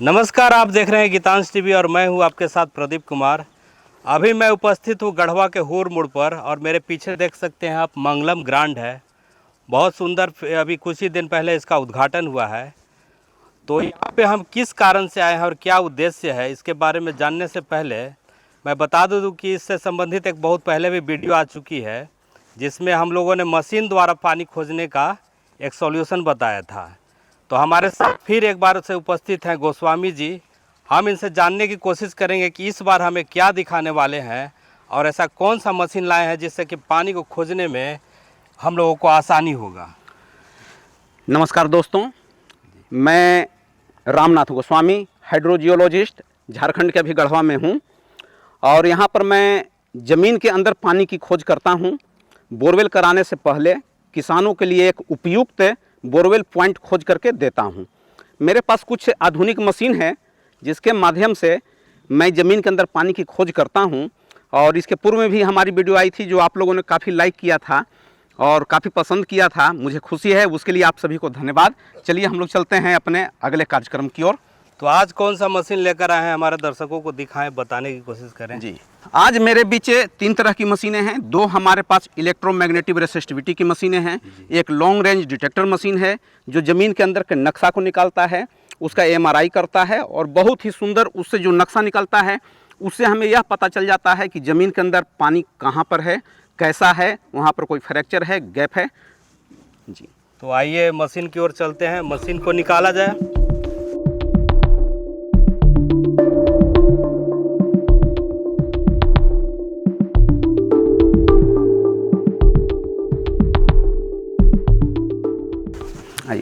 नमस्कार, आप देख रहे हैं गीतांश टीवी और मैं हूं आपके साथ प्रदीप कुमार। अभी मैं उपस्थित हूं गढ़वा के हूर मोड़ पर और मेरे पीछे देख सकते हैं आप मंगलम ग्रांड है। बहुत सुंदर, अभी कुछ ही दिन पहले इसका उद्घाटन हुआ है। तो यहाँ पे हम किस कारण से आए हैं और क्या उद्देश्य है, इसके बारे में जानने से पहले मैं बता दूँ कि इससे संबंधित एक बहुत पहले भी वीडियो आ चुकी है, जिसमें हम लोगों ने मशीन द्वारा पानी खोजने का एक सॉल्यूशन बताया था। तो हमारे साथ फिर एक बार से उपस्थित हैं गोस्वामी जी। हम इनसे जानने की कोशिश करेंगे कि इस बार हमें क्या दिखाने वाले हैं और ऐसा कौन सा मशीन लाए हैं जिससे कि पानी को खोजने में हम लोगों को आसानी होगा। नमस्कार दोस्तों, मैं रामनाथ गोस्वामी, हाइड्रोजियोलॉजिस्ट, झारखंड के अभी गढ़वा में हूँ और यहाँ पर मैं ज़मीन के अंदर पानी की खोज करता हूँ। बोरवेल कराने से पहले किसानों के लिए एक उपयुक्त बोरवेल पॉइंट खोज करके देता हूँ। मेरे पास कुछ आधुनिक मशीन है जिसके माध्यम से मैं ज़मीन के अंदर पानी की खोज करता हूँ और इसके पूर्व में भी हमारी वीडियो आई थी जो आप लोगों ने काफ़ी लाइक किया था और काफ़ी पसंद किया था। मुझे खुशी है, उसके लिए आप सभी को धन्यवाद। चलिए हम लोग चलते हैं अपने अगले कार्यक्रम की ओर। तो आज कौन सा मशीन लेकर आए हैं, हमारे दर्शकों को दिखाएं, बताने की कोशिश करें। जी, आज मेरे बीच 3 तरह की मशीनें हैं। 2 हमारे पास इलेक्ट्रोमैग्नेटिक रेसिस्टिविटी की मशीनें हैं। एक लॉन्ग रेंज डिटेक्टर मशीन है जो ज़मीन के अंदर के नक्शा को निकालता है, उसका एमआरआई करता है और बहुत ही सुंदर उससे जो नक्शा निकलता है उससे हमें यह पता चल जाता है कि ज़मीन के अंदर पानी कहाँ पर है, कैसा है, वहाँ पर कोई फ्रैक्चर है, गैप है। जी, तो आइए मशीन की ओर चलते हैं, मशीन को निकाला जाए।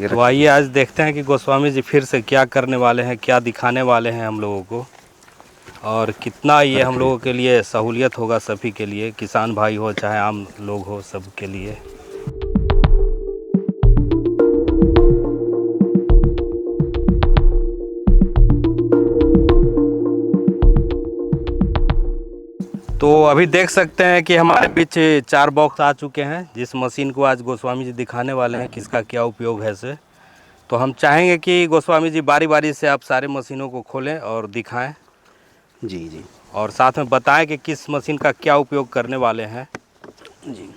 तो आइए आज देखते हैं कि गोस्वामी जी फिर से क्या करने वाले हैं, क्या दिखाने वाले हैं हम लोगों को और कितना ये हम लोगों के लिए सहूलियत होगा, सभी के लिए, किसान भाई हो चाहे आम लोग हो, सब के लिए। तो अभी देख सकते हैं कि हमारे पीछे 4 बॉक्स आ चुके हैं जिस मशीन को आज गोस्वामी जी दिखाने वाले हैं किसका क्या उपयोग है से। तो हम चाहेंगे कि गोस्वामी जी बारी बारी से आप सारे मशीनों को खोलें और दिखाएं। जी, और साथ में बताएं कि किस मशीन का क्या उपयोग करने वाले हैं। जी,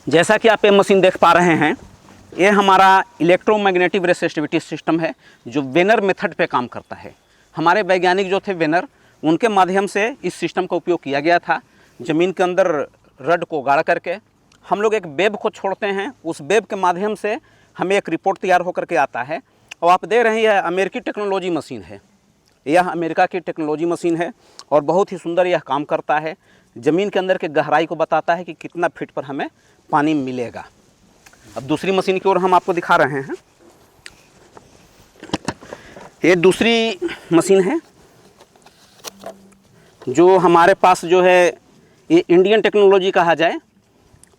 जैसा कि आप ये मशीन देख पा रहे हैं, ये हमारा इलेक्ट्रोमैग्नेटिक रेसिस्टिविटी सिस्टम है जो वेनर मेथड पे काम करता है। हमारे वैज्ञानिक जो थे वेनर, उनके माध्यम से इस सिस्टम का उपयोग किया गया था। ज़मीन के अंदर रड को गाड़ करके हम लोग एक वेब को छोड़ते हैं, उस वेब के माध्यम से हमें एक रिपोर्ट तैयार होकर के आता है। और आप देख रहे हैं यह अमेरिकी टेक्नोलॉजी मशीन है, यह अमेरिका की टेक्नोलॉजी मशीन है और बहुत ही सुंदर यह काम करता है। ज़मीन के अंदर के गहराई को बताता है कि कितना फीट पर हमें पानी मिलेगा। अब दूसरी मशीन की ओर हम आपको दिखा रहे हैं। ये दूसरी मशीन है जो हमारे पास जो है ये इंडियन टेक्नोलॉजी कहा जाए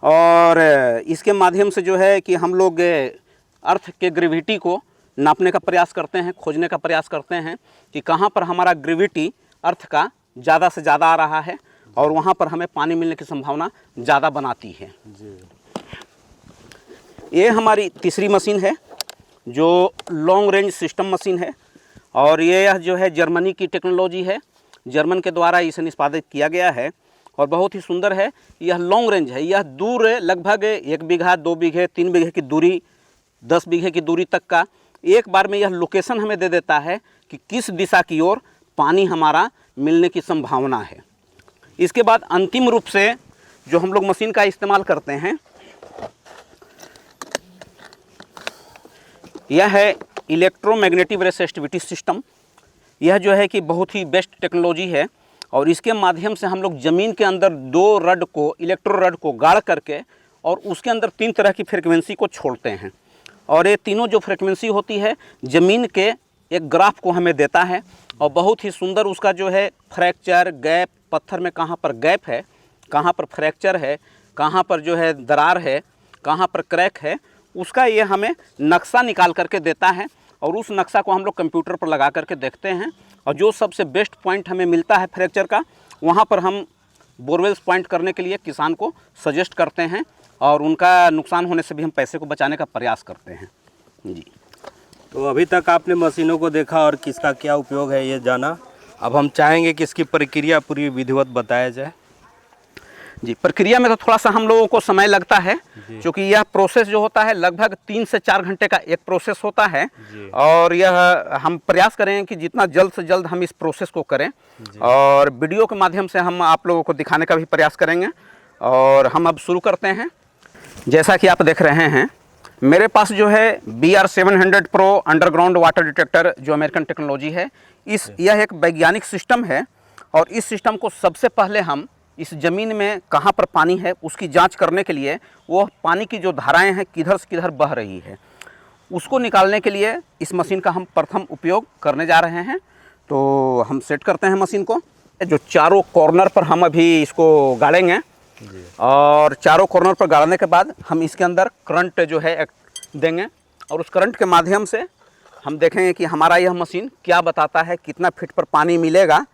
और इसके माध्यम से जो है कि हम लोग अर्थ के ग्रेविटी को नापने का प्रयास करते हैं, खोजने का प्रयास करते हैं कि कहाँ पर हमारा ग्रेविटी अर्थ का ज़्यादा से ज़्यादा आ रहा है और वहाँ पर हमें पानी मिलने की संभावना ज़्यादा बनाती है। ये हमारी तीसरी मशीन है जो लॉन्ग रेंज सिस्टम मशीन है और ये जो है जर्मनी की टेक्नोलॉजी है, जर्मन के द्वारा इसे निष्पादित किया गया है और बहुत ही सुंदर है। यह लॉन्ग रेंज है, यह दूर लगभग 1 बीघा, 2 बीघे, 3 बीघे की दूरी, 10 बीघे की दूरी तक का एक बार में यह लोकेशन हमें दे देता है कि किस दिशा की ओर पानी हमारा मिलने की संभावना है। इसके बाद अंतिम रूप से जो हम लोग मशीन का इस्तेमाल करते हैं यह है इलेक्ट्रोमैग्नेटिक रेसिस्टिविटी सिस्टम। यह जो है कि बहुत ही बेस्ट टेक्नोलॉजी है और इसके माध्यम से हम लोग ज़मीन के अंदर 2 रड को, इलेक्ट्रो रड को गाड़ करके और उसके अंदर 3 तरह की फ्रीक्वेंसी को छोड़ते हैं और ये तीनों जो फ्रीक्वेंसी होती है ज़मीन के एक ग्राफ को हमें देता है और बहुत ही सुंदर उसका जो है फ्रैक्चर, गैप, पत्थर में कहाँ पर गैप है, कहाँ पर फ्रैक्चर है, कहाँ पर जो है दरार है, कहाँ पर क्रैक है, उसका ये हमें नक्शा निकाल करके देता है और उस नक्शा को हम लोग कंप्यूटर पर लगा करके देखते हैं और जो सबसे बेस्ट पॉइंट हमें मिलता है फ्रैक्चर का, वहाँ पर हम बोरवेल्स पॉइंट करने के लिए किसान को सजेस्ट करते हैं और उनका नुकसान होने से भी हम पैसे को बचाने का प्रयास करते हैं। जी, तो अभी तक आपने मशीनों को देखा और किसका क्या उपयोग है ये जाना। अब हम चाहेंगे कि इसकी प्रक्रिया पूरी विधिवत बताया जाए। जी, प्रक्रिया में तो थोड़ा सा हम लोगों को समय लगता है, क्योंकि यह प्रोसेस जो होता है लगभग 3 से 4 घंटे का एक प्रोसेस होता है। और यह हम प्रयास करें कि जितना जल्द से जल्द हम इस प्रोसेस को करें, और वीडियो के माध्यम से हम आप लोगों को दिखाने का भी प्रयास करेंगे। और हम अब शुरू करते हैं। जैसा कि आप देख रहे हैं, मेरे पास जो है BR700 pro underground water detector जो अमेरिकन टेक्नोलॉजी है, यह एक वैज्ञानिक सिस्टम है। और इस सिस्टम को सबसे पहले हम इस ज़मीन में कहाँ पर पानी है उसकी जांच करने के लिए, वो पानी की जो धाराएं हैं किधर से किधर बह रही है, उसको निकालने के लिए इस मशीन का हम प्रथम उपयोग करने जा रहे हैं। तो हम सेट करते हैं मशीन को। जो चारों कॉर्नर पर हम अभी इसको गाड़ेंगे, और चारों कॉर्नर पर गाड़ने के बाद हम इसके अंदर करंट जो है देंगे, और उस करंट के माध्यम से हम देखेंगे कि हमारा यह मशीन क्या बताता है, कितना फीट पर पानी मिलेगा,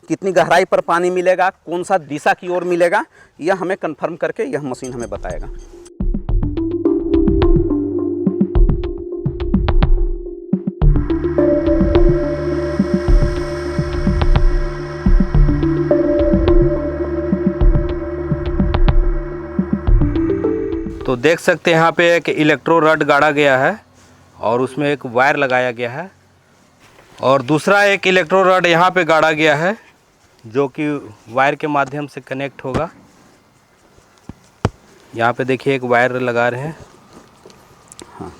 कितनी गहराई पर पानी मिलेगा, कौन सा दिशा की ओर मिलेगा, यह हमें कंफर्म करके यह मशीन हमें बताएगा। तो देख सकते हैं यहाँ पे एक इलेक्ट्रो रड गाड़ा गया है और उसमें एक वायर लगाया गया है, और दूसरा एक इलेक्ट्रो रड यहाँ पे गाड़ा गया है जो कि वायर के माध्यम से कनेक्ट होगा। यहाँ पे देखिए एक वायर लगा रहे हैं। हाँ,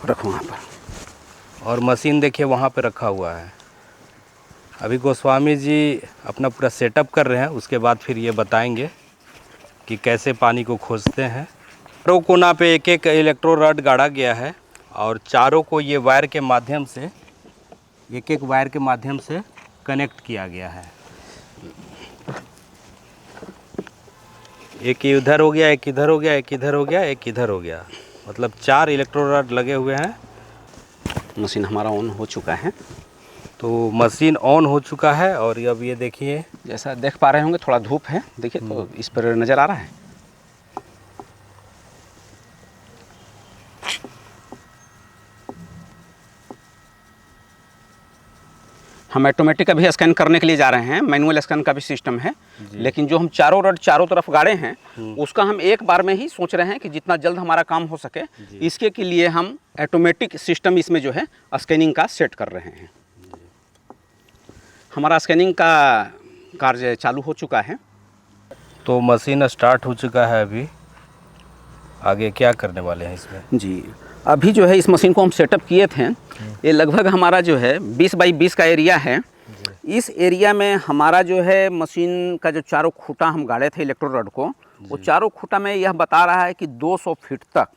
रखो वहाँ पर। और मशीन देखिए वहाँ पे रखा हुआ है। अभी गोस्वामी जी अपना पूरा सेटअप कर रहे हैं, उसके बाद फिर ये बताएंगे कि कैसे पानी को खोजते हैं। चारों कोना पे एक एक इलेक्ट्रो रड गाड़ा गया है, और चारों को ये वायर के माध्यम से, एक एक वायर के माध्यम से कनेक्ट किया गया है। एक इधर हो गया, एक इधर हो गया, एक इधर हो गया, एक इधर हो गया, मतलब 4 इलेक्ट्रो रड लगे हुए हैं। मशीन हमारा ऑन हो चुका है। तो मशीन ऑन हो चुका है, और अब ये देखिए, जैसा देख पा रहे होंगे थोड़ा धूप है, देखिए तो इस पर नज़र आ रहा है। हम ऑटोमेटिक अभी स्कैन करने के लिए जा रहे हैं, मैनुअल स्कैन का भी सिस्टम है, लेकिन जो हम चारों रड चारों तरफ गाड़े हैं उसका हम एक बार में ही सोच रहे हैं कि जितना जल्द हमारा काम हो सके, इसके के लिए हम ऑटोमेटिक सिस्टम इसमें जो है स्कैनिंग का सेट कर रहे हैं। हमारा स्कैनिंग का कार्य चालू हो चुका है। तो मशीन स्टार्ट हो चुका है। अभी आगे क्या करने वाले हैं इसमें? जी, अभी जो है इस मशीन को हम सेटअप किए थे। ये लगभग हमारा जो है 20 बाई 20 का एरिया है। इस एरिया में हमारा जो है मशीन का जो चारों खूंटा हम गाड़े थे इलेक्ट्रो रड को, वो चारों खूंटा में यह बता रहा है कि 200 फीट तक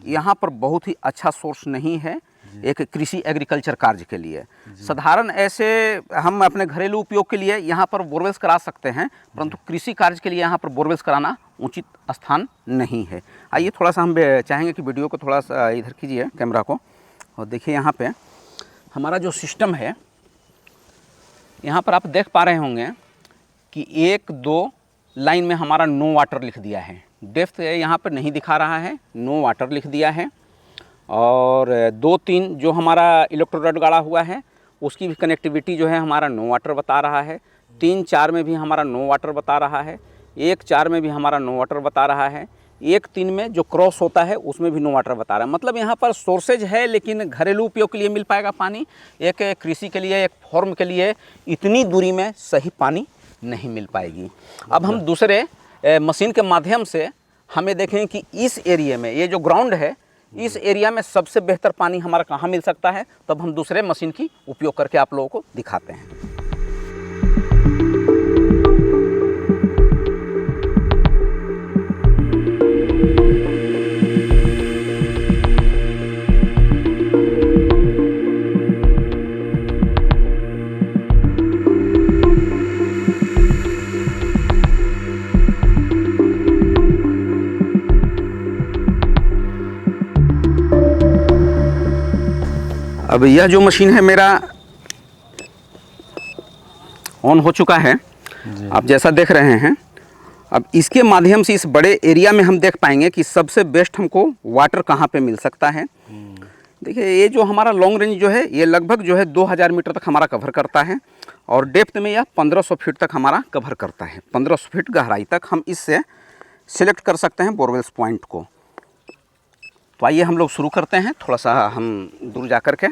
यहाँ पर बहुत ही अच्छा सोर्स नहीं है एक कृषि एग्रीकल्चर कार्य के लिए। साधारण ऐसे हम अपने घरेलू उपयोग के लिए यहाँ पर बोरवेल्स करा सकते हैं, परंतु कृषि कार्य के लिए यहाँ पर बोरवेल्स कराना उचित स्थान नहीं है। आइए थोड़ा सा हम चाहेंगे कि वीडियो को थोड़ा सा इधर कीजिए कैमरा को, और देखिए यहाँ पे हमारा जो सिस्टम है, यहाँ पर आप देख पा रहे होंगे कि 1-2 लाइन में हमारा नो वाटर लिख दिया है। डेप्थ यहाँ पर नहीं दिखा रहा है, नो वाटर लिख दिया है। और 2-3 जो हमारा इलेक्ट्रो रड गाड़ा हुआ है उसकी भी कनेक्टिविटी जो है हमारा नो वाटर बता रहा है। 3-4 में भी हमारा नो वाटर बता रहा है। 1-4 में भी हमारा नो वाटर बता रहा है। 1-3 में जो क्रॉस होता है उसमें भी नो वाटर बता रहा है। मतलब यहाँ पर सोर्सेज है, लेकिन घरेलू उपयोग के लिए मिल पाएगा पानी, एक कृषि के लिए, एक फार्म के लिए इतनी दूरी में सही पानी नहीं मिल पाएगी। अब हम दूसरे मशीन के माध्यम से हमें देखें कि इस एरिया में, ये जो ग्राउंड है, इस एरिया में सबसे बेहतर पानी हमारा कहाँ मिल सकता है, तब हम दूसरे मशीन की उपयोग करके आप लोगों को दिखाते हैं। अब यह जो मशीन है मेरा ऑन हो चुका है, आप जैसा देख रहे हैं। अब इसके माध्यम से इस बड़े एरिया में हम देख पाएंगे कि सबसे बेस्ट हमको वाटर कहाँ पे मिल सकता है। देखिए ये जो हमारा लॉन्ग रेंज जो है ये लगभग जो है 2000 मीटर तक हमारा कवर करता है और डेप्थ में यह 1500 फीट तक हमारा कवर करता है। 1500 फीट गहराई तक हम इससे सिलेक्ट कर सकते हैं बोरवेल्स पॉइंट को। तो आइए हम लोग शुरू करते हैं, थोड़ा सा हम दूर जा कर के।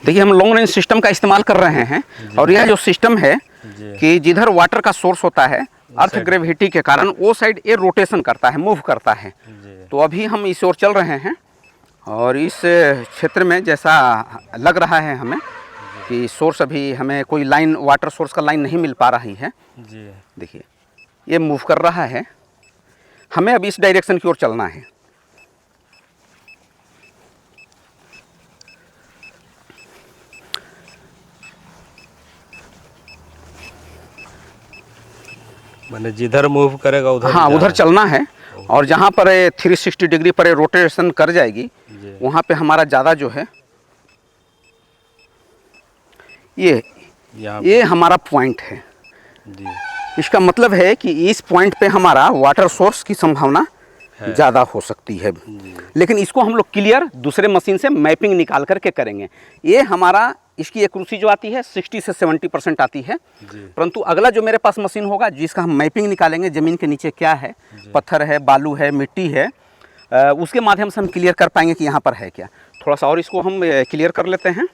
देखिए हम लॉन्ग रेंज सिस्टम का इस्तेमाल कर रहे हैं और यह जो सिस्टम है कि जिधर वाटर का सोर्स होता है अर्थ ग्रेविटी के कारण वो साइड ये रोटेशन करता है, मूव करता है। तो अभी हम इस ओर चल रहे हैं और इस क्षेत्र में जैसा लग रहा है हमें कि सोर्स अभी हमें कोई लाइन, वाटर सोर्स का लाइन नहीं मिल पा रही है। देखिए ये मूव कर रहा है, हमें अब इस डायरेक्शन की ओर चलना है। मैंने जिधर मूव करेगा उधर, हाँ उधर चलना है और जहाँ पर 360 डिग्री पर रोटेशन कर जाएगी वहाँ पे हमारा ज़्यादा जो है ये हमारा पॉइंट है जी। इसका मतलब है कि इस पॉइंट पे हमारा वाटर सोर्स की संभावना ज़्यादा हो सकती है, लेकिन इसको हम लोग क्लियर दूसरे मशीन से मैपिंग निकाल करके करेंगे। ये हमारा इसकी एक्यूरेसी जो आती है 60 से 70% आती है, परंतु अगला जो मेरे पास मशीन होगा जिसका हम मैपिंग निकालेंगे, ज़मीन के नीचे क्या है, पत्थर है, बालू है, मिट्टी है, उसके माध्यम से हम क्लियर कर पाएंगे कि यहाँ पर है क्या। थोड़ा सा और इसको हम क्लियर कर लेते हैं।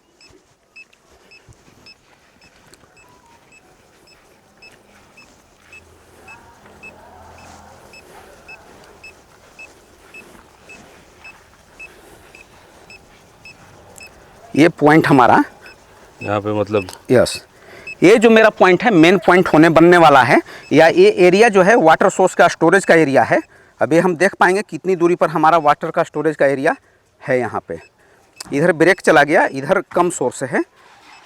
ये पॉइंट हमारा यहाँ पे मतलब यस, ये जो मेरा पॉइंट है मेन पॉइंट होने बनने वाला है, या ये एरिया जो है वाटर सोर्स का स्टोरेज का एरिया है। अभी हम देख पाएंगे कितनी दूरी पर हमारा वाटर का स्टोरेज का एरिया है। यहाँ पे इधर ब्रेक चला गया, इधर कम सोर्स है,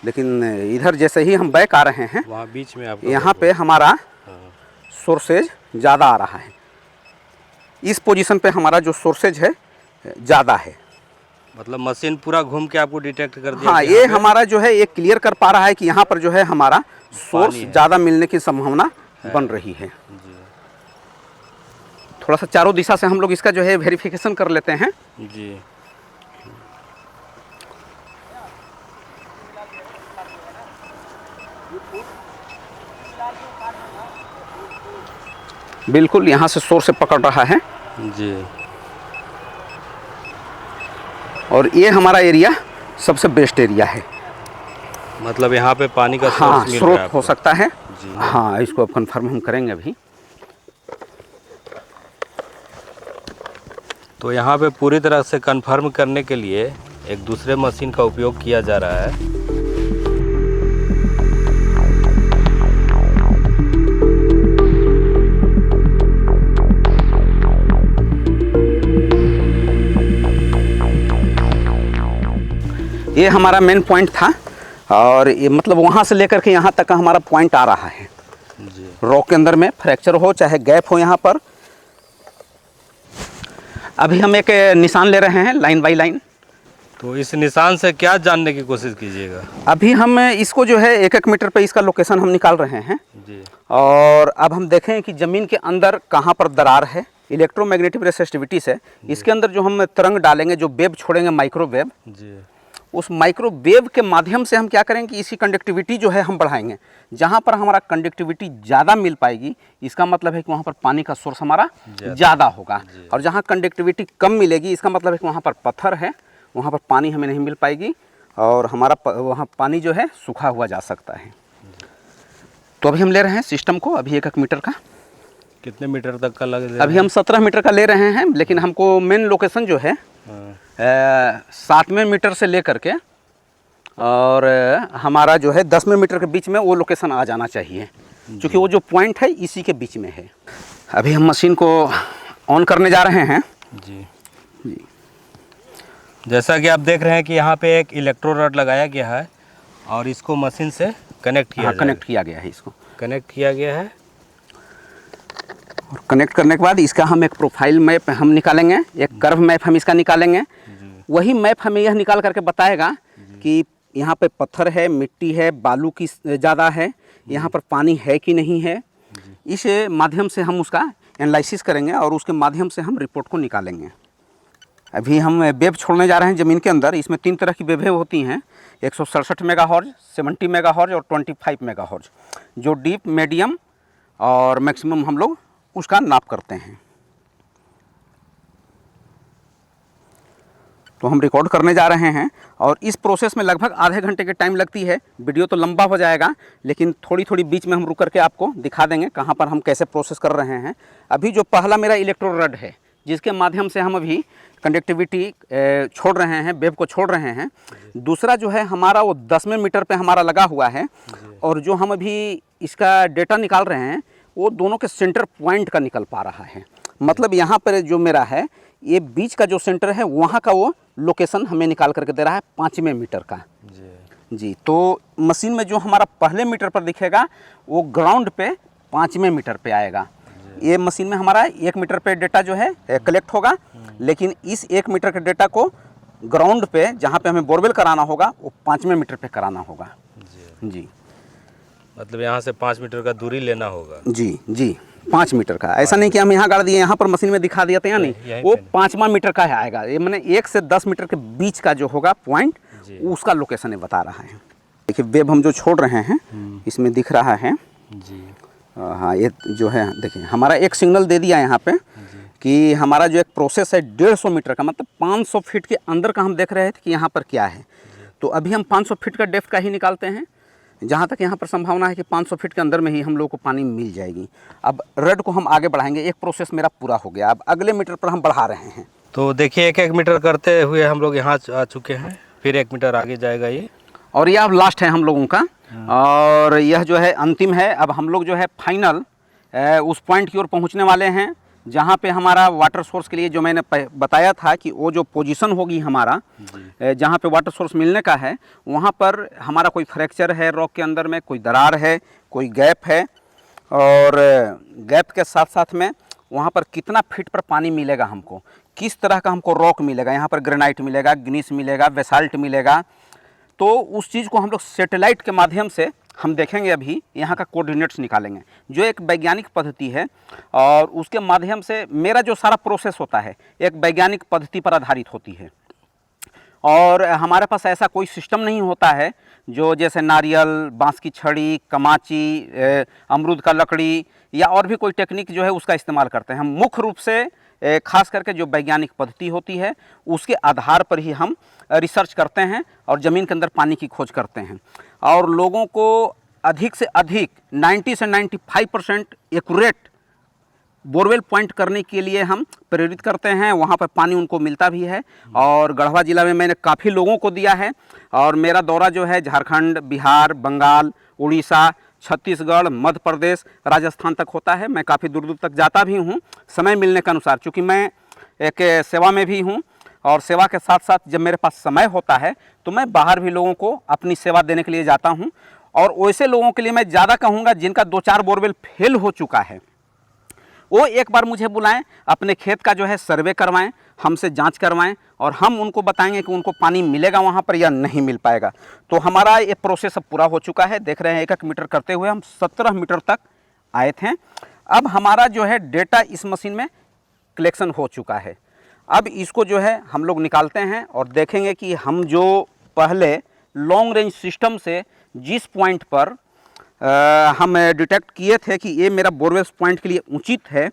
लेकिन इधर जैसे ही हम बैक आ रहे हैं वहाँ बीच में यहाँ पे हमारा सोर्सेज ज़्यादा आ रहा है। इस पोजीशन पे हमारा जो सोर्सेज है ज़्यादा है, मतलब मशीन पूरा घूम के आपको डिटेक्ट कर दिया। हाँ ये हमारा जो है ये क्लियर कर पा रहा है कि यहाँ पर जो है हमारा सोर्स ज़्यादा मिलने की संभावना बन रही है। थोड़ा सा चारों दिशा से हम लोग इसका जो है वेरिफिकेशन कर लेते हैं जी। बिल्कुल यहाँ से सोर्स से पकड़ रहा है जी, और ये हमारा एरिया सबसे बेस्ट एरिया है। मतलब यहाँ पे पानी का हाँ स्रोत हो सकता है जी। हाँ इसको अब कंफर्म हम करेंगे अभी। तो यहाँ पे पूरी तरह से कंफर्म करने के लिए एक दूसरे मशीन का उपयोग किया जा रहा है। ये हमारा मेन पॉइंट था और ये मतलब वहाँ से लेकर के यहाँ तक का हमारा पॉइंट आ रहा है जी। रॉक के अंदर में फ्रैक्चर हो चाहे गैप हो, यहाँ पर अभी हम एक निशान ले रहे हैं लाइन बाय लाइन। तो इस निशान से क्या जानने की कोशिश कीजिएगा? अभी हम इसको जो है 1-1 मीटर पे इसका लोकेशन हम निकाल रहे हैं जी। और अब हम देखें कि ज़मीन के अंदर कहाँ पर दरार है। इलेक्ट्रोमैग्नेटिक रेसिस्टिविटी से इसके अंदर जो हम तरंग डालेंगे, जो वेव छोड़ेंगे माइक्रोवेव जी, उस माइक्रोवेव के माध्यम से हम क्या करेंगे कि इसकी कंडक्टिविटी जो है हम बढ़ाएंगे। जहाँ पर हमारा कंडक्टिविटी ज़्यादा मिल पाएगी इसका मतलब है कि वहाँ पर पानी का सोर्स हमारा ज़्यादा होगा, और जहाँ कंडक्टिविटी कम मिलेगी इसका मतलब है कि वहाँ पर पत्थर है, वहाँ पर पानी हमें नहीं मिल पाएगी और हमारा वहाँ पानी जो है सूखा हुआ जा सकता है। तो अभी हम ले रहे हैं सिस्टम को अभी 1-1 मीटर का। कितने मीटर तक का लग? अभी हम 17 मीटर का ले रहे हैं, लेकिन हमको मेन लोकेशन जो है 7वें मीटर से लेकर के और हमारा जो है 10वें मीटर के बीच में वो लोकेशन आ जाना चाहिए, क्योंकि वो जो पॉइंट है इसी के बीच में है। अभी हम मशीन को ऑन करने जा रहे हैं जी। जैसा कि आप देख रहे हैं कि यहाँ पे एक इलेक्ट्रो रड लगाया गया है और इसको मशीन से कनेक्ट किया गया है। इसको कनेक्ट किया गया है और कनेक्ट करने के बाद इसका हम एक प्रोफाइल मैप हम निकालेंगे, एक कर्व मैप हम इसका निकालेंगे। वही मैप हमें यह निकाल करके बताएगा कि यहाँ पे पत्थर है, मिट्टी है, बालू की ज़्यादा है, यहाँ पर पानी है कि नहीं है, इस माध्यम से हम उसका एनालिसिस करेंगे और उसके माध्यम से हम रिपोर्ट को निकालेंगे। अभी हम वेव छोड़ने जा रहे हैं ज़मीन के अंदर। इसमें 3 तरह की वेवें होती हैं, 167 मेगाहर्ट्ज़, 70 मेगाहर्ट्ज़ और 25 मेगाहर्ट्ज़, जो डीप, मीडियम और मैक्सिमम हम लोग उसका नाप करते हैं। तो हम रिकॉर्ड करने जा रहे हैं और इस प्रोसेस में लगभग आधे घंटे की टाइम लगती है। वीडियो तो लंबा हो जाएगा, लेकिन थोड़ी थोड़ी बीच में हम रुक करके आपको दिखा देंगे कहाँ पर हम कैसे प्रोसेस कर रहे हैं। अभी जो पहला मेरा इलेक्ट्रो रड है, जिसके माध्यम से हम अभी कंडक्टिविटी छोड़ रहे हैं, वेव को छोड़ रहे हैं। दूसरा जो है हमारा वो 10वें मीटर पे हमारा लगा हुआ है, और जो हम अभी इसका डेटा निकाल रहे हैं वो दोनों के सेंटर पॉइंट का निकल पा रहा है। मतलब यहाँ पर जो मेरा है, ये बीच का जो सेंटर है वहाँ का वो लोकेशन हमें निकाल करके दे रहा है 5वें मीटर का जी। तो मशीन में जो हमारा पहले मीटर पर दिखेगा वो ग्राउंड पे 5वें मीटर पे आएगा। ये मशीन में हमारा 1 मीटर पे डेटा जो है कलेक्ट होगा, लेकिन इस 1 मीटर के डेटा को ग्राउंड पे जहाँ पे हमें बोरवेल कराना होगा वो 5वें मीटर पे कराना होगा जी। मतलब यहाँ से 5 मीटर का दूरी लेना होगा जी 5 मीटर का। ऐसा नहीं कि हम यहाँ गाड़ दिए, यहाँ पर मशीन में दिखा दिया था या नहीं, वो 5वां मीटर का आएगा। ये मैंने 1 से 10 मीटर के बीच का जो होगा पॉइंट, उसका लोकेशन ये बता रहा है। देखिए वेव हम जो छोड़ रहे हैं इसमें दिख रहा है जी। हाँ, ये जो है देखिए हमारा एक सिग्नल दे दिया यहाँ पे कि हमारा जो एक प्रोसेस है 150 मीटर का, मतलब 500 फीट के अंदर का हम देख रहे थे कि यहाँ पर क्या है। तो अभी हम 500 फीट का डेप्थ का ही निकालते हैं, जहाँ तक यहाँ पर संभावना है कि 500 फीट के अंदर में ही हम लोग को पानी मिल जाएगी। अब रड को हम आगे बढ़ाएंगे। एक प्रोसेस मेरा पूरा हो गया, अब अगले मीटर पर हम बढ़ा रहे हैं। तो देखिए 1-1 मीटर करते हुए हम लोग यहाँ आ चुके हैं, फिर 1 मीटर आगे जाएगा ये, और यह अब लास्ट है हम लोगों का, और यह जो है अंतिम है। अब हम लोग जो है फाइनल उस पॉइंट की ओर पहुँचने वाले हैं जहाँ पे हमारा वाटर सोर्स के लिए जो मैंने बताया था कि वो जो पोजीशन होगी हमारा, जहाँ पे वाटर सोर्स मिलने का है, वहाँ पर हमारा कोई फ्रैक्चर है रॉक के अंदर में, कोई दरार है, कोई गैप है, और गैप के साथ साथ में वहाँ पर कितना फीट पर पानी मिलेगा हमको, किस तरह का हमको रॉक मिलेगा, यहाँ पर ग्रेनाइट मिलेगा, ग्नीस मिलेगा, बेसाल्ट मिलेगा। तो उस चीज़ को हम लोग सैटेलाइट के माध्यम से हम देखेंगे। अभी यहाँ का कोऑर्डिनेट्स निकालेंगे, जो एक वैज्ञानिक पद्धति है, और उसके माध्यम से मेरा जो सारा प्रोसेस होता है एक वैज्ञानिक पद्धति पर आधारित होती है। और हमारे पास ऐसा कोई सिस्टम नहीं होता है जो जैसे नारियल, बांस की छड़ी, कमाची, अमरूद का लकड़ी या और भी कोई टेक्निक जो है उसका इस्तेमाल करते हैं। हम मुख्य रूप से खास करके जो वैज्ञानिक पद्धति होती है उसके आधार पर ही हम रिसर्च करते हैं और ज़मीन के अंदर पानी की खोज करते हैं, और लोगों को अधिक से अधिक 90 से 95% एक्यूरेट बोरवेल पॉइंट करने के लिए हम प्रेरित करते हैं। वहाँ पर पानी उनको मिलता भी है, और गढ़वा ज़िला में मैंने काफ़ी लोगों को दिया है, और मेरा दौरा जो है झारखंड, बिहार, बंगाल, उड़ीसा, छत्तीसगढ़, मध्य प्रदेश, राजस्थान तक होता है। मैं काफ़ी दूर दूर तक जाता भी हूँ समय मिलने के अनुसार, चूँकि मैं एक सेवा में भी हूँ, और सेवा के साथ साथ जब मेरे पास समय होता है तो मैं बाहर भी लोगों को अपनी सेवा देने के लिए जाता हूँ। और वैसे लोगों के लिए मैं ज़्यादा कहूँगा जिनका 2-4 बोरवेल फेल हो चुका है, वो एक बार मुझे बुलाएं, अपने खेत का जो है सर्वे करवाएं, हमसे जांच करवाएं, और हम उनको बताएंगे कि उनको पानी मिलेगा वहाँ पर या नहीं मिल पाएगा। तो हमारा ये प्रोसेस अब पूरा हो चुका है। देख रहे हैं 1-1 मीटर करते हुए हम 17 मीटर तक आए थे। अब हमारा जो है डेटा इस मशीन में कलेक्शन हो चुका है। अब इसको जो है हम लोग निकालते हैं और देखेंगे कि हम जो पहले लॉन्ग रेंज सिस्टम से जिस पॉइंट पर हम डिटेक्ट किए थे कि ये मेरा बोरवेल पॉइंट के लिए उचित है,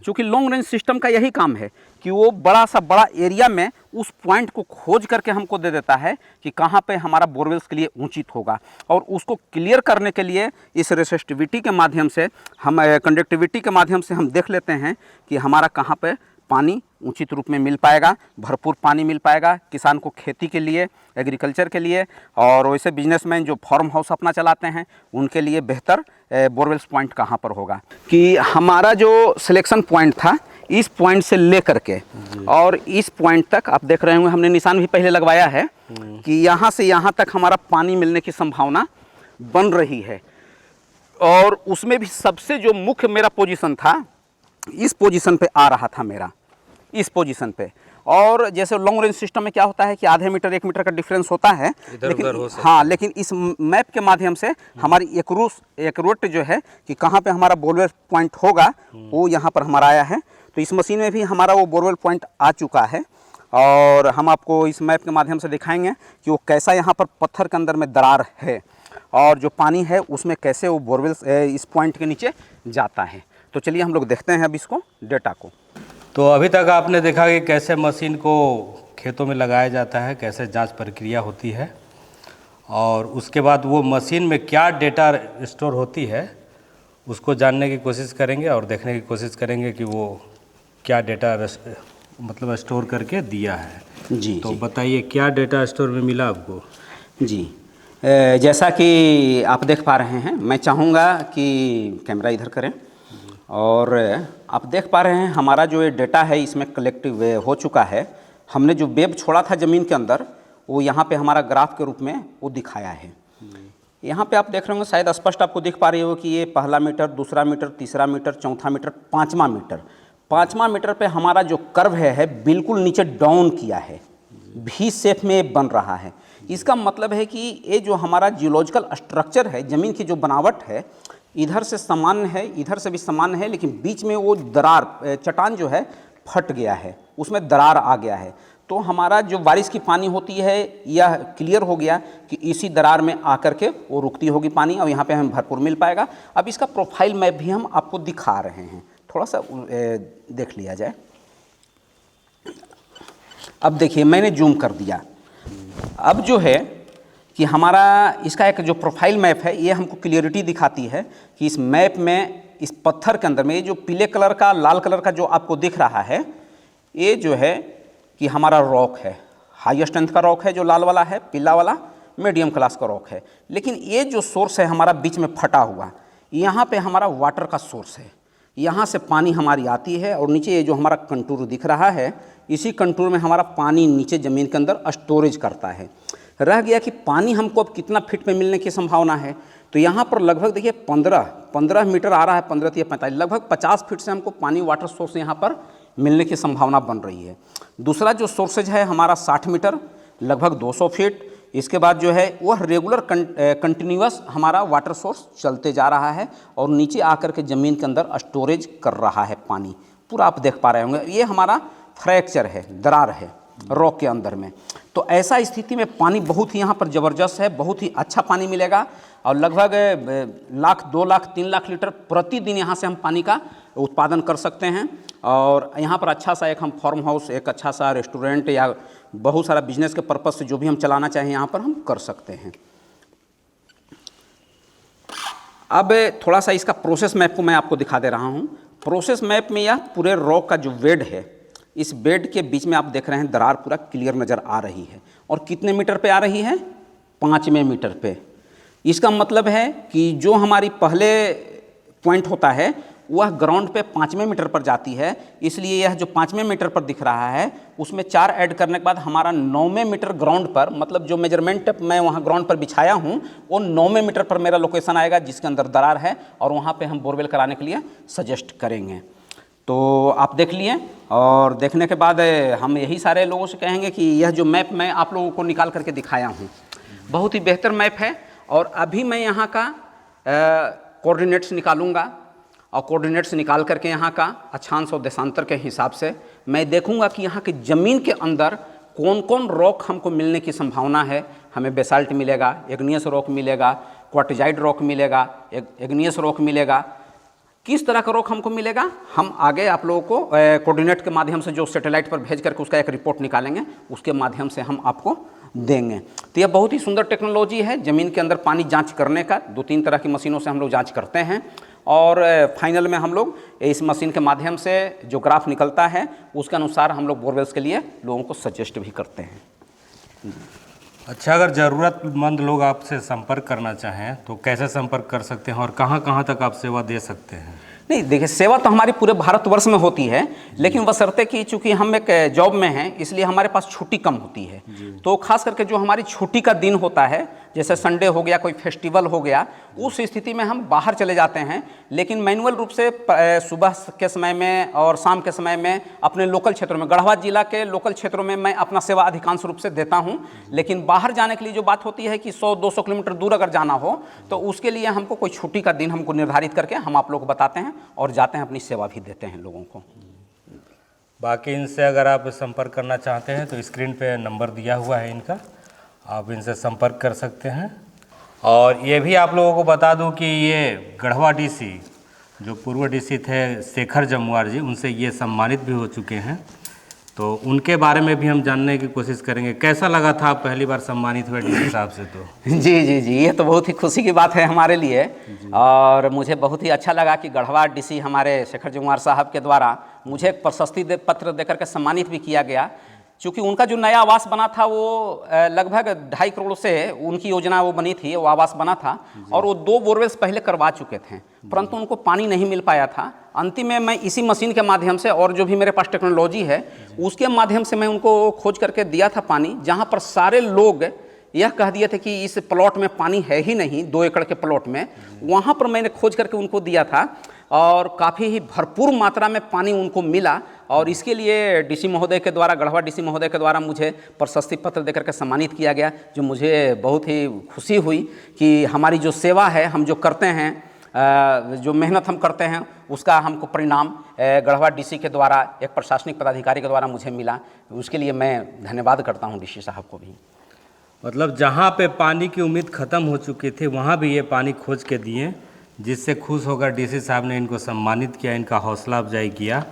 क्योंकि लॉन्ग रेंज सिस्टम का यही काम है कि वो बड़ा एरिया में उस पॉइंट को खोज करके हमको दे देता है कि कहाँ पे हमारा बोरवेल्स के लिए उचित होगा, और उसको क्लियर करने के लिए इस रेसिस्टिविटी के माध्यम से हम कंडक्टिविटी के माध्यम से हम देख लेते हैं कि हमारा कहाँ पे पानी उचित रूप में मिल पाएगा, भरपूर पानी मिल पाएगा किसान को खेती के लिए, एग्रीकल्चर के लिए, और वैसे बिजनेसमैन जो फार्म हाउस अपना चलाते हैं उनके लिए बेहतर बोरवेल्स पॉइंट कहाँ पर होगा। कि हमारा जो सिलेक्शन पॉइंट था इस पॉइंट से ले करके और इस पॉइंट तक आप देख रहे होंगे, हमने निशान भी पहले लगवाया है कि यहाँ से यहाँ तक हमारा पानी मिलने की संभावना बन रही है। और उसमें भी सबसे जो मुख्य मेरा पोजीशन था, इस पोजीशन पे आ रहा था मेरा, इस पोजीशन पे। और जैसे लॉन्ग रेंज सिस्टम में क्या होता है कि आधे मीटर 1 मीटर का डिफरेंस होता है, इधर-उधर हो सकता हाँ, लेकिन इस मैप के माध्यम से हमारी एक्यूरेट जो है कि कहाँ पे हमारा बोरवेल पॉइंट होगा वो यहाँ पर हमारा आया है। तो इस मशीन में भी हमारा वो बोरवेल पॉइंट आ चुका है और हम आपको इस मैप के माध्यम से दिखाएंगे कि वो कैसा यहाँ पर पत्थर के अंदर में दरार है और जो पानी है उसमें कैसे वो बोरवेल इस पॉइंट के नीचे जाता है। तो चलिए हम लोग देखते हैं अब इसको डेटा को। तो अभी तक आपने देखा कि कैसे मशीन को खेतों में लगाया जाता है, कैसे जांच प्रक्रिया होती है और उसके बाद वो मशीन में क्या डेटा स्टोर होती है उसको जानने की कोशिश करेंगे और देखने की कोशिश करेंगे कि वो क्या डेटा मतलब स्टोर करके दिया है। जी तो जी। बताइए क्या डेटा स्टोर में मिला आपको? जी, जैसा कि आप देख पा रहे हैं, मैं चाहूँगा कि कैमरा इधर करें और आप देख पा रहे हैं हमारा जो ये डेटा है इसमें कलेक्टिव हो चुका है। हमने जो वेब छोड़ा था ज़मीन के अंदर वो यहाँ पे हमारा ग्राफ के रूप में वो दिखाया है। यहाँ पे आप देख रहे होंगे, शायद स्पष्ट आपको दिख पा रही हो कि ये पहला मीटर, दूसरा मीटर, तीसरा मीटर, चौथा मीटर, पाँचवा मीटर। पाँचवा मीटर पे हमारा जो कर्व है बिल्कुल नीचे डाउन किया है, भी शेप में बन रहा है। इसका मतलब है कि ये जो हमारा जियोलॉजिकल स्ट्रक्चर है, ज़मीन की जो बनावट है, इधर से सामान्य है, इधर से भी सामान्य है, लेकिन बीच में वो दरार, चट्टान जो है फट गया है, उसमें दरार आ गया है। तो हमारा जो बारिश की पानी होती है यह क्लियर हो गया कि इसी दरार में आकर के वो रुकती होगी पानी और यहाँ पे हमें भरपूर मिल पाएगा। अब इसका प्रोफाइल मैप भी हम आपको दिखा रहे हैं, थोड़ा सा देख लिया जाए। अब देखिए मैंने जूम कर दिया। अब जो है कि हमारा इसका एक जो प्रोफाइल मैप है ये हमको क्लियरिटी दिखाती है कि इस मैप में इस पत्थर के अंदर में ये जो पीले कलर का, लाल कलर का जो आपको दिख रहा है, ये जो है कि हमारा रॉक है, हाई स्ट्रेंथ का रॉक है जो लाल वाला है, पीला वाला मीडियम क्लास का रॉक है। लेकिन ये जो सोर्स है हमारा बीच में फटा हुआ, यहाँ पे हमारा वाटर का सोर्स है, यहाँ से पानी हमारी आती है और नीचे ये जो हमारा कंटूर दिख रहा है, इसी कंटूर में हमारा पानी नीचे ज़मीन के अंदर स्टोरेज करता है। रह गया कि पानी हमको अब कितना फीट में मिलने की संभावना है, तो यहाँ पर लगभग देखिए 15 मीटर आ रहा है, 15 या 45, लगभग 50 फीट से हमको पानी वाटर सोर्स यहाँ पर मिलने की संभावना बन रही है। दूसरा जो सोर्सेज है हमारा 60 मीटर, लगभग 200 फीट। इसके बाद जो है वह रेगुलर कंटिन्यूअस हमारा वाटर सोर्स चलते जा रहा है और नीचे आकर के ज़मीन के अंदर स्टोरेज कर रहा है पानी, पूरा आप देख पा रहे होंगे। ये हमारा फ्रैक्चर है, दरार है रॉक के अंदर में। तो ऐसा स्थिति में पानी बहुत ही यहाँ पर ज़बरदस्त है, बहुत ही अच्छा पानी मिलेगा और लगभग 1 लाख, 2 लाख, 3 लाख लीटर प्रतिदिन यहाँ से हम पानी का उत्पादन कर सकते हैं। और यहाँ पर अच्छा सा एक हम फार्म हाउस, एक अच्छा सा रेस्टोरेंट या बहुत सारा बिजनेस के पर्पज़ से जो भी हम चलाना चाहें यहाँ पर हम कर सकते हैं। अब थोड़ा सा इसका प्रोसेस मैप को मैं आपको दिखा दे रहा हूँ। प्रोसेस मैप में यह पूरे रॉक का जो बेड है, इस बेड के बीच में आप देख रहे हैं दरार पूरा क्लियर नज़र आ रही है। और कितने मीटर पे आ रही है? 5वें मीटर पे। इसका मतलब है कि जो हमारी पहले पॉइंट होता है वह ग्राउंड पे 5वें मीटर पर जाती है, इसलिए यह जो 5वें मीटर पर दिख रहा है उसमें 4 ऐड करने के बाद हमारा 9वें मीटर ग्राउंड पर, मतलब जो मेजरमेंट मैं वहाँ ग्राउंड पर बिछाया हूँ वो 9वें मीटर पर मेरा लोकेशन आएगा जिसके अंदर दरार है और वहाँ पे हम बोरवेल कराने के लिए सजेस्ट करेंगे। तो आप देख लिए और देखने के बाद हम यही सारे लोगों से कहेंगे कि यह जो मैप मैं आप लोगों को निकाल करके दिखाया हूँ बहुत ही बेहतर मैप है। और अभी मैं यहाँ का कोऑर्डिनेट्स निकालूंगा और कोऑर्डिनेट्स निकाल करके यहाँ का अक्षांश और देशांतर के हिसाब से मैं देखूंगा कि यहाँ की ज़मीन के अंदर कौन कौन रॉक हमको मिलने की संभावना है। हमें बेसाल्ट मिलेगा, इग्नियस रॉक मिलेगा, क्वार्टजाइट रॉक मिलेगा, इग्नियस रॉक मिलेगा, किस तरह का रॉक हमको मिलेगा हम आगे आप लोगों को कोऑर्डिनेट के माध्यम से जो सैटेलाइट पर भेज करके उसका एक रिपोर्ट निकालेंगे, उसके माध्यम से हम आपको देंगे। तो यह बहुत ही सुंदर टेक्नोलॉजी है ज़मीन के अंदर पानी जांच करने का। 2-3 तरह की मशीनों से हम लोग जांच करते हैं और फाइनल में हम लोग इस मशीन के माध्यम से जो ग्राफ निकलता है उसके अनुसार हम लोग बोरवेल्स के लिए लोगों को सजेस्ट भी करते हैं। अच्छा, अगर ज़रूरतमंद लोग आपसे संपर्क करना चाहें तो कैसे संपर्क कर सकते हैं और कहाँ कहाँ तक आप सेवा दे सकते हैं? नहीं, देखिए सेवा तो हमारी पूरे भारतवर्ष में होती है, लेकिन बशर्ते कि चूंकि हम एक जॉब में हैं इसलिए हमारे पास छुट्टी कम होती है। तो खास करके जो हमारी छुट्टी का दिन होता है, जैसे संडे हो गया, कोई फेस्टिवल हो गया, उस स्थिति में हम बाहर चले जाते हैं। लेकिन मैनुअल रूप से सुबह के समय में और शाम के समय में अपने लोकल क्षेत्रों में, गढ़वा जिला के लोकल क्षेत्रों में मैं अपना सेवा अधिकांश रूप से देता हूं। लेकिन बाहर जाने के लिए जो बात होती है कि 100-200 किलोमीटर दूर अगर जाना हो तो उसके लिए हमको कोई छुट्टी का दिन हमको निर्धारित करके हम आप लोग को बताते हैं और जाते हैं, अपनी सेवा भी देते हैं लोगों को। बाकी इनसे अगर आप संपर्क करना चाहते हैं तो स्क्रीन पे नंबर दिया हुआ है इनका, आप इनसे संपर्क कर सकते हैं। और ये भी आप लोगों को बता दूं कि ये गढ़वा डीसी जो पूर्व डीसी थे शेखर जमुआर जी, उनसे ये सम्मानित भी हो चुके हैं, तो उनके बारे में भी हम जानने की कोशिश करेंगे। कैसा लगा था आप पहली बार सम्मानित हुए डीसी साहब से? तो जी जी जी, ये तो बहुत ही खुशी की बात है हमारे लिए, और मुझे बहुत ही अच्छा लगा कि गढ़वा डीसी हमारे शेखर जमुआर साहब के द्वारा मुझे एक प्रशस्ति पत्र देकर के सम्मानित भी किया गया। क्योंकि उनका जो नया आवास बना था वो लगभग 2.5 करोड़ से उनकी योजना वो बनी थी, वो आवास बना था, और वो 2 बोरवेल्स पहले करवा चुके थे, परंतु उनको पानी नहीं मिल पाया था। अंतिम में मैं इसी मशीन के माध्यम से और जो भी मेरे पास टेक्नोलॉजी है उसके माध्यम से मैं उनको खोज करके दिया था पानी, जहाँ पर सारे लोग यह कह दिए थे कि इस प्लॉट में पानी है ही नहीं, 2 एकड़ के प्लॉट में, वहाँ पर मैंने खोज करके उनको दिया था और काफ़ी ही भरपूर मात्रा में पानी उनको मिला। और इसके लिए डीसी महोदय के द्वारा, गढ़वा डीसी महोदय के द्वारा मुझे प्रशस्ति पत्र देकर के सम्मानित किया गया, जो मुझे बहुत ही खुशी हुई कि हमारी जो सेवा है, हम जो करते हैं, जो मेहनत हम करते हैं, उसका हमको परिणाम गढ़वा डीसी के द्वारा, एक प्रशासनिक पदाधिकारी के द्वारा मुझे मिला। उसके लिए मैं धन्यवाद करता हूँ डीसी साहब को भी। मतलब जहाँ पे पानी की उम्मीद ख़त्म हो चुकी थी वहाँ भी ये पानी खोज के दिए, जिससे खुश होकर डीसी साहब ने इनको सम्मानित किया, इनका हौसला अफजाई किया।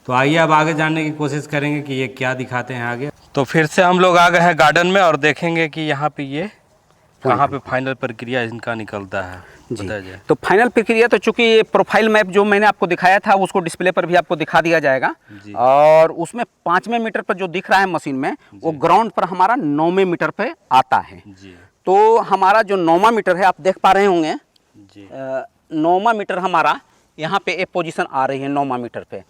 तो आइए अब आगे जानने की कोशिश करेंगे कि ये क्या दिखाते हैं आगे। तो फिर से हम लोग आ गए हैं गार्डन में और देखेंगे कि यहाँ पे ये कहाँ पे फाइनल प्रक्रिया इनका निकलता है। जी, तो फाइनल प्रक्रिया तो चूंकि प्रोफाइल मैप जो मैंने आपको दिखाया था उसको डिस्प्ले पर भी आपको दिखा दिया जाएगा, और उसमें 5वें मीटर पर जो दिख रहा है मशीन में, वो ग्राउंड पर हमारा 9वें मीटर पे आता है। तो हमारा जो 9वां मीटर है, आप देख पा रहे होंगे, 9वां मीटर हमारा यहाँ पे एक पोजीशन आ रही है 9वां मीटर पे।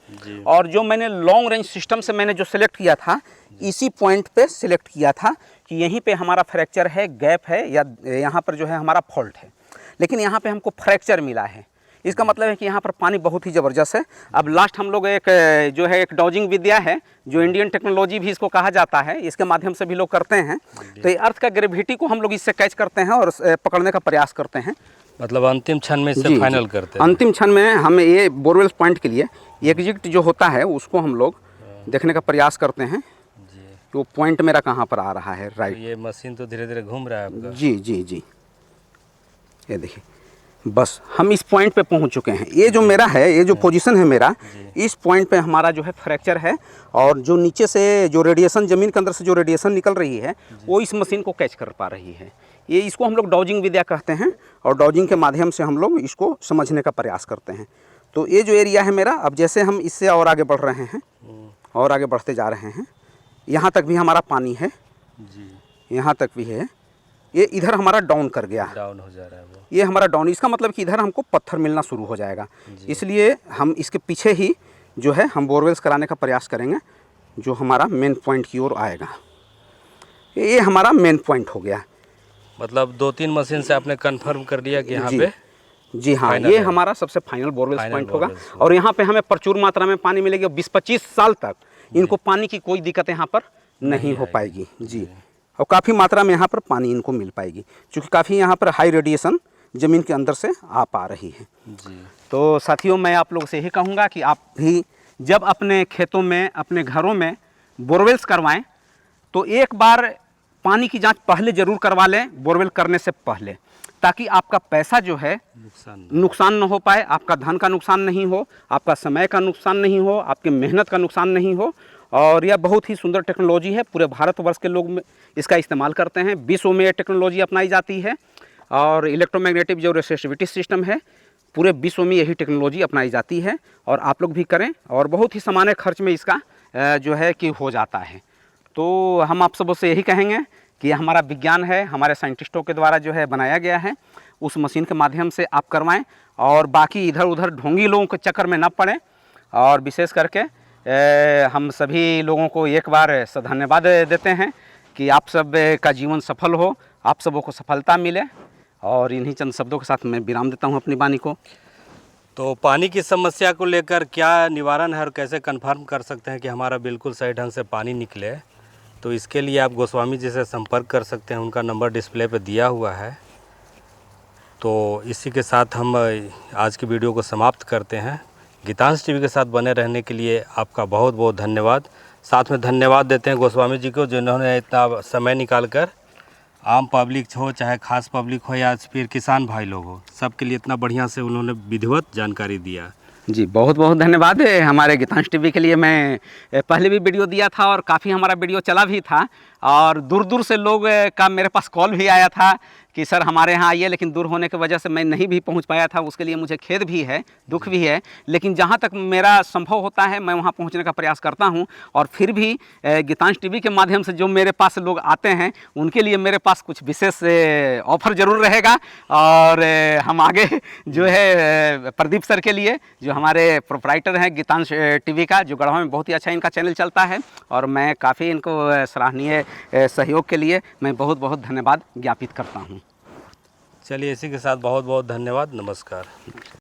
और जो मैंने लॉन्ग रेंज सिस्टम से मैंने जो सिलेक्ट किया था, इसी पॉइंट पे सिलेक्ट किया था कि यहीं पे हमारा फ्रैक्चर है, गैप है, या यहाँ पर जो है हमारा फॉल्ट है। लेकिन यहाँ पे हमको फ्रैक्चर मिला है, इसका मतलब है कि यहाँ पर पानी बहुत ही ज़बरदस्त है। अब लास्ट हम लोग एक जो है एक डॉजिंग विद्या है, जो इंडियन टेक्नोलॉजी भी इसको कहा जाता है, इसके माध्यम से भी लोग करते हैं। तो ये अर्थ का ग्रेविटी को हम लोग इससे कैच करते हैं और पकड़ने का प्रयास करते हैं। मतलब अंतिम क्षण में इसे फाइनल करते हैं। अंतिम क्षण में हम ये बोरवेल पॉइंट के लिए एग्जिट जो होता है उसको हम लोग देखने का प्रयास करते हैं कि वो पॉइंट मेरा कहाँ पर आ रहा है। राइट, तो ये मशीन तो धीरे धीरे घूम रहा है आपका। जी जी जी, ये देखिए, बस हम इस पॉइंट पे पहुंच चुके हैं। ये जो मेरा है, ये जो पोजीशन है मेरा, इस पॉइंट पे हमारा जो है फ्रैक्चर है, और जो नीचे से जो रेडिएशन, ज़मीन के अंदर से जो रेडिएशन निकल रही है, वो इस मशीन को कैच कर पा रही है। ये इसको हम लोग डॉजिंग विद्या कहते हैं, और डॉजिंग के माध्यम से हम लोग इसको समझने का प्रयास करते हैं। तो ये जो एरिया है मेरा, अब जैसे हम इससे और आगे बढ़ रहे हैं और आगे बढ़ते जा रहे हैं, यहाँ तक भी हमारा पानी है, यहाँ तक भी है, ये इधर हमारा डाउन कर गया, डाउन हो जा रहा है वो, ये हमारा डाउन। इसका मतलब कि इधर हमको पत्थर मिलना शुरू हो जाएगा, इसलिए हम इसके पीछे ही जो है हम बोरवेल्स कराने का प्रयास करेंगे, जो हमारा मेन पॉइंट की ओर आएगा। ये हमारा मेन पॉइंट हो गया। मतलब 2-3 मशीन से आपने कंफर्म कर लिया कि यहाँ पे जी हाँ, ये हमारा सबसे फाइनल बोरवेल्स पॉइंट होगा, और यहाँ पे हमें प्रचुर मात्रा में पानी मिलेगी। 20-25 साल तक इनको पानी की कोई दिक्कत यहाँ पर नहीं हो पाएगी जी, और काफ़ी मात्रा में यहाँ पर पानी इनको मिल पाएगी, क्योंकि काफ़ी यहाँ पर हाई रेडिएशन ज़मीन के अंदर से आ पा रही है जी। तो साथियों, मैं आप लोगों से यही कहूँगा कि आप भी जब अपने खेतों में, अपने घरों में बोरवेल्स करवाएं, तो एक बार पानी की जांच पहले ज़रूर करवा लें, बोरवेल करने से पहले, ताकि आपका पैसा जो है नुकसान न हो पाए, आपका धन का नुकसान नहीं हो, आपका समय का नुकसान नहीं हो, आपकी मेहनत का नुकसान नहीं हो। और यह बहुत ही सुंदर टेक्नोलॉजी है, पूरे भारतवर्ष के लोग इसका इस्तेमाल करते हैं। विश्व में ये टेक्नोलॉजी अपनाई जाती है, और इलेक्ट्रोमैग्नेटिक जो रेसिस्टिविटी सिस्टम है, पूरे विश्व में यही टेक्नोलॉजी अपनाई जाती है, और आप लोग भी करें, और बहुत ही सामान्य खर्च में इसका जो है कि हो जाता है। तो हम आप सबों से यही कहेंगे कि यह हमारा विज्ञान है, हमारे साइंटिस्टों के द्वारा जो है बनाया गया है, उस मशीन के माध्यम से आप करवाएं, और बाकी इधर उधर ढोंगी लोगों के चक्कर में न पड़ें। और विशेष करके हम सभी लोगों को एक बार धन्यवाद देते हैं कि आप सब का जीवन सफल हो, आप सबों को सफलता मिले। और इन्हीं चंद शब्दों के साथ मैं विराम देता हूं अपनी वाणी को। तो पानी की समस्या को लेकर क्या निवारण है और कैसे कंफर्म कर सकते हैं कि हमारा बिल्कुल सही ढंग से पानी निकले, तो इसके लिए आप गोस्वामी जी से संपर्क कर सकते हैं। उनका नंबर डिस्प्ले पे दिया हुआ है। तो इसी के साथ हम आज की वीडियो को समाप्त करते हैं। गीतांश टीवी के साथ बने रहने के लिए आपका बहुत बहुत धन्यवाद। साथ में धन्यवाद देते हैं गोस्वामी जी को, जिन्होंने इतना समय निकालकर आम पब्लिक हो चाहे खास पब्लिक हो या फिर किसान भाई लोग हो, सबके लिए इतना बढ़िया से उन्होंने विधिवत जानकारी दिया। जी बहुत बहुत धन्यवाद है। हमारे गीतांश टीवी के लिए मैं पहले भी वीडियो दिया था और काफ़ी हमारा वीडियो चला भी था। और दूर दूर से लोग का मेरे पास कॉल भी आया था कि सर हमारे यहाँ आइए, लेकिन दूर होने की वजह से मैं नहीं भी पहुँच पाया था। उसके लिए मुझे खेद भी है, दुख भी है, लेकिन जहाँ तक मेरा संभव होता है मैं वहाँ पहुँचने का प्रयास करता हूँ। और फिर भी गीतांश टीवी के माध्यम से जो मेरे पास लोग आते हैं उनके लिए मेरे पास कुछ विशेष ऑफर ज़रूर रहेगा। और हम आगे जो है प्रदीप सर के लिए, जो हमारे प्रोप्राइटर हैं गीतांश टीवी का, जो गढ़वा में बहुत ही अच्छा इनका चैनल चलता है, और मैं काफ़ी इनको सराहनीय सहयोग के लिए मैं बहुत बहुत धन्यवाद ज्ञापित करता हूँ। चलिए इसी के साथ बहुत बहुत धन्यवाद। नमस्कार।